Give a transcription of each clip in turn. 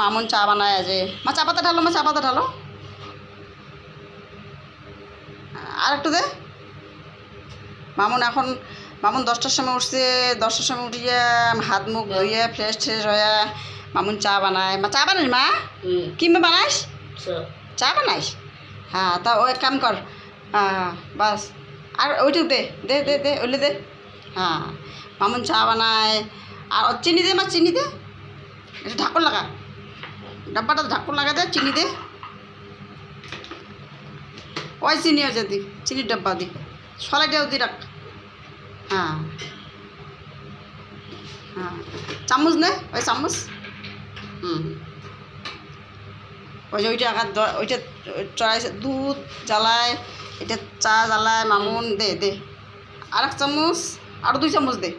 মামুন চা বানায় আজে মা চা পাতা ঢালো, মা চা পাতা ঢালো, আর একটু দে। মামুন 10টার সময় উঠছে, 10টার সময় উঠিয়ে হাত মুখ ধুয়ে ফ্রেশ ট্রেশ হয়ে মামুন চা বানায়। মা চা বানাইস মা? কি মা বানাইস? চা বানাইস? হ্যাঁ, তা ও এক কাম কর, বাস আর ওইটু দে দে দে দে ওইলে দে। হ্যাঁ, মামুন চা বানায়। আর চিনি দে মা, চিনি দে, এটা ঢাকুন লাগা, ডাব্বাটা ঢাকুন লাগা দে, চিনি দে। ওই চিনি আছে দি, চিনির ডাব্বা দি, সলাইটাও দি রাখ। হ্যাঁ হ্যাঁ, চামচ নে, ওই চামচ। ওই যে ওইটা আঘাত, ওইটা চড়াইছে, দুধ জ্বালায়, এটা চা জ্বালায় মামুন। দে দে আর এক চামচ, আরও 2 চামচ দে।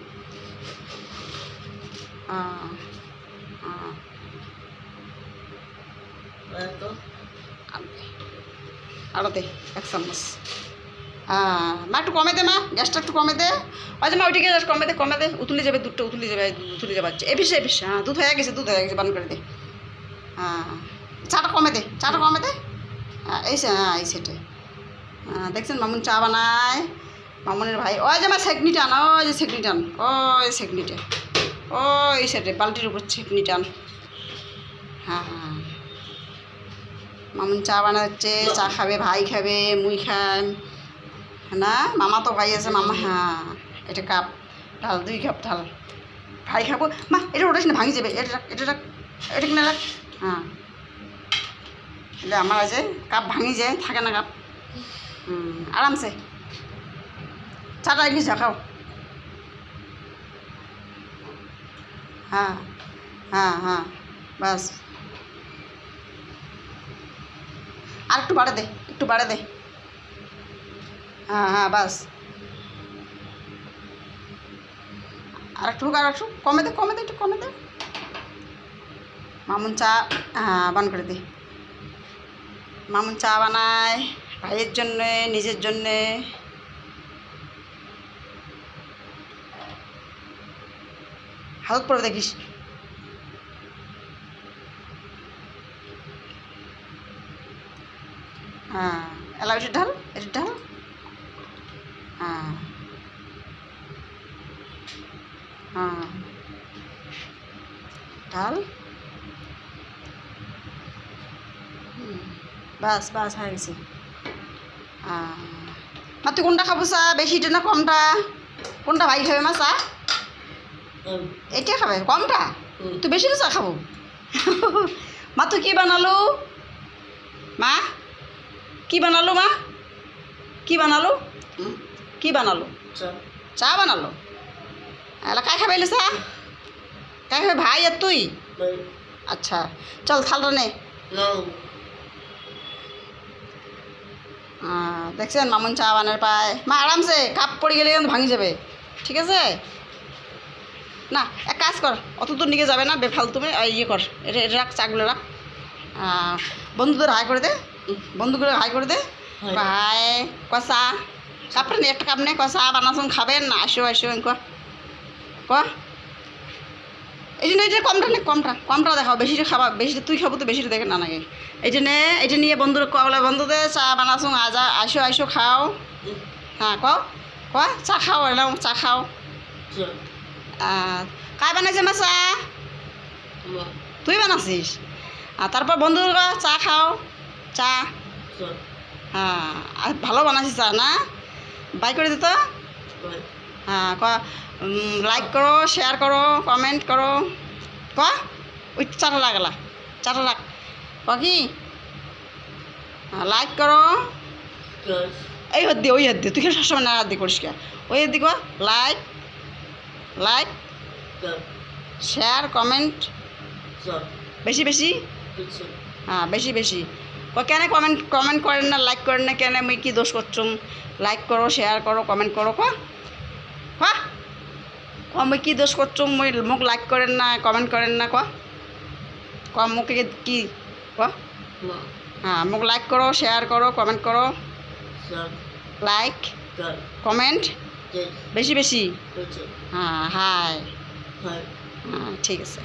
আরও দে 1 চামচ। মা একটু কমে দে, মা গ্যাসটা একটু কমে দে। ওই যে মা ওইটিকে কমে দে, কমে দে, উতুলে যাবে দুধটা, উতুলে যাবে, উতুলে যাবে। এপিসে এপিসে, হ্যাঁ দুধ হয়ে গেছে, দুধ হয়ে গেছে, বান করে দে। হ্যাঁ, চাটা কমে দে, চাটা কমে দে। এই এই সেটে দেখছেন মামুন চা বানায়। মামুনের ভাই ওই যে আমার ছেঁকনি টান, ওই যে ছেঁকনি টান, ওই ছেঁকনিটা, ওই সেটে বালতির উপর ছেঁকনি টান। হ্যাঁ হ্যাঁ, মামুন চা বানাচ্ছে, চা খাবে, ভাই খাবে, মুই খাই না, মামা তো ভাই আছে, মামা। হ্যাঁ, এটা কাপ ঢাল, 2 কাপ ঢাল, ভাই খাবো। মা এটা ওটাস না, ভাঙি যাবে, এটা রাখ, এটা রাখ, এটা কিনে রাখ। হ্যাঁ, এটা আমার আছে, কাপ ভাঙি যায়, থাকে না কাপ। আরামসে চাটা গিয়ে খাও। হ্যাঁ হ্যাঁ হ্যাঁ, বাস আর একটু বাড়ে দে, একটু বাড়ে দে। হ্যাঁ হ্যাঁ, বাস আর একটু, আর একটু কমে দে, কমে দে, একটু কমে দে। মামুন চা, হ্যাঁ বান করে দে। মামুন চা বানায় ভাইয়ের জন্যে, নিজের জন্যে। হালত পরে দেখিস। হ্যাঁ, এলা এটা ঢাল, এটা ঢাল। হ্যাঁ হ্যাঁ, ঢাল। বাস বাস হয়ে গেছে। মা তুই কোনটা খাবো চা, বেশিটা না কমটা? কোনটা ভাই খাবে মা চা? এটা খাবে কমটা? তুই বেশি চা খাবো? মা তুই কি বানালো? মা কি বানালো? মা কি বানালো? কি বানালো? চা বানালো। এলা কাই খাবে চা? কাই খাবে, ভাই আর তুই? আচ্ছা চল থালটা নে। দেখছেন মামুন চা বানার পায়। মা আরামসে, কাপ পড়ে গেলে কিন্তু ভাঙি যাবে, ঠিক আছে না? এক কাজ কর, অত দূর নিয়ে যাবে না, বেফালতু ইয়ে কর, এটা এটা রাখ, চাগুলো রাখ। বন্ধুদের হাই করে দে, বন্ধুগুলো হাই করে দে। ভাই কষা কাপটা নে, একটা কাপ নে, কষা বানাসুন খাবেন না, আসো আসো ক ক। এই জন্য এটা কমটা নে, কমটা কমটা দেখাও, বেশিটা খাবা, বেশিটা তুই খাবো তো বেশিটা দেখে না নাকি। এইটা নে, এটা নিয়ে বন্ধুর কবলে, বন্ধুদের চা বানাসুন, আজা আসো আসো খাও। হ্যাঁ ক ক, চা খাও, এলাম চা খাও। কাই বানাইছে মা চা? তুই বানাছিস? তারপর বন্ধুর চা খাও, চা। হ্যাঁ, আর ভালো বানাইছিস চা না? বাই করে দিত। হ্যাঁ ক, লাইক করো, শেয়ার করো, কমেন্ট করো, ক ওই চাটা লাগলা, চাটা রাখ, ক কি লাইক করো। এই হাত দিয়ে, ওই হাত দিয়ে, তুই খেয়ে সবসময় না হাত দিয়ে করিস কে, ওই হাত দিয়ে ক লাইক, লাইক শেয়ার কমেন্ট বেশি বেশি। হ্যাঁ বেশি বেশি কেন কমেন্ট কমেন্ট করেন না, লাইক করেন না কেন? মুই কি দোষ করছুম? লাইক করো, শেয়ার করো, কমেন্ট করো। হ্যাঁ মুই কি দোষ করছুম? মুই মোক লাইক করেন না, কমেন্ট করেন না, ক মোক কি ক? হ্যাঁ মোক লাইক করো, শেয়ার করো, কমেন্ট করো, লাইক কমেন্ট বেশি বেশি। হ্যাঁ হাই, হ্যাঁ ঠিক আছে।